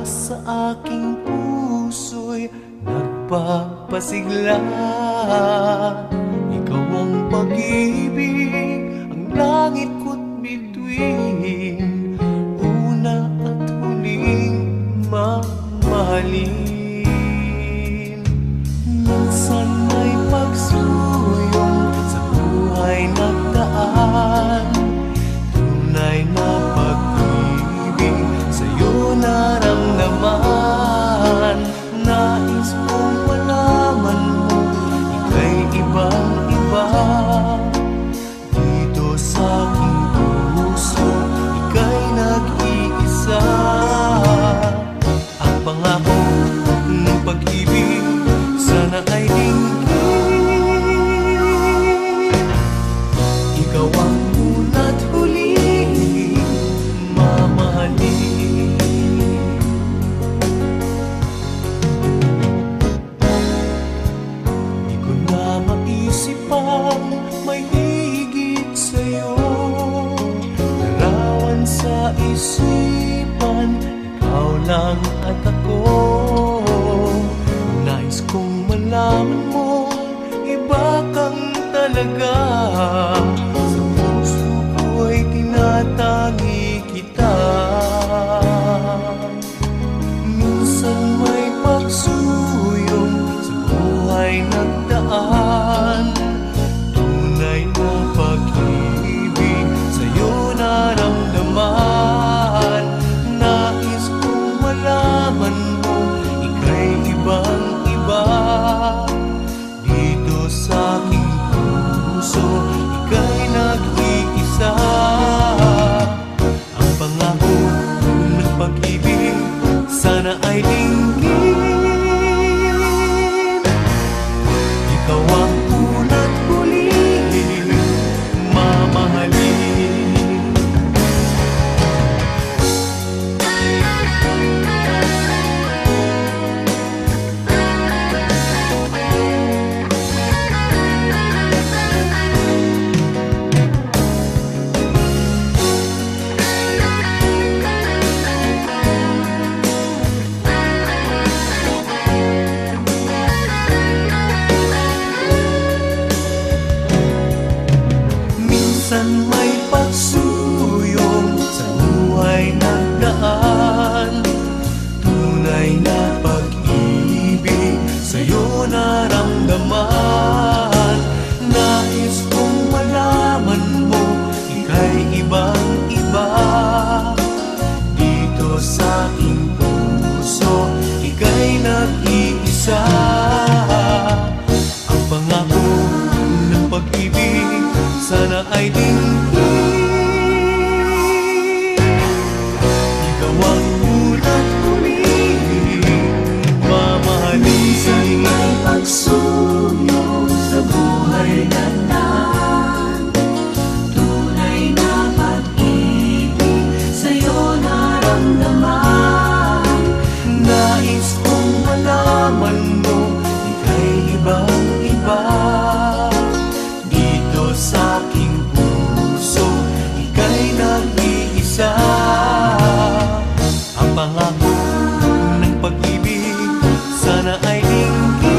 sa aking puso'y nagpapasigla. Ikaw ang pag-ibig, ang langit ko't bituin, una at huling mamahalin. Minsan may pagsuyong sa buhay nagdaan, tunay na pag-ibig sa'yo naramdaman. Nais kong malaman mo, ika'y ibang-iba. Dito sa aking puso, ika'y nag-iisa. Ang pangako ng pag-ibig sana ay dinggin. Ikaw ang una't huli mamahalin. Di ko na maisip pang may higit sa'yo. Larawan sa isipan, ikaw lang at ako. Nais kong malaman mo, iba kang talaga. Sa puso ko'y tinatangi kita. Minsan may pagsuyong sa buhay nagdaan, tunay na pag-ibig sa'yo naramdaman. Nais kong malaman mo, ika'y ibang-iba. Dito sa aking puso, ika'y nag-iisa. Ang pangako ng pag-ibig sana ay dinggin. Ikaw ang una't huli mamahalin. Minsan may pagsuyong sa buhay nagdaan, tunay na pag-ibig sa'yo naramdaman. Nais kong malaman mo, ika'y ibang-iba. Dito sa aking puso, ika'y nag-iisa. Ang pangako ng pag-ibig sana ay dinggin. Ikaw ang una't huli mamahalin. Minsan may pagsuyong sa buhay nagdaan, tunay na pag-ibig sa'yo naramdaman. Nais kong malaman mo, ika'y ibang-iba. Dito sa aking puso, ika'y nag-iisa. Ang pangako ng pag-ibig sana ay dinggin.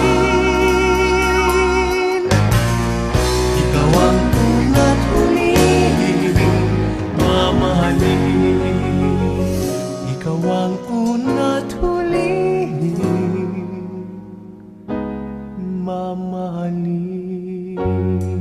Ikaw ang una't huli mamahalin. Ikaw ang una't huli mamahalin.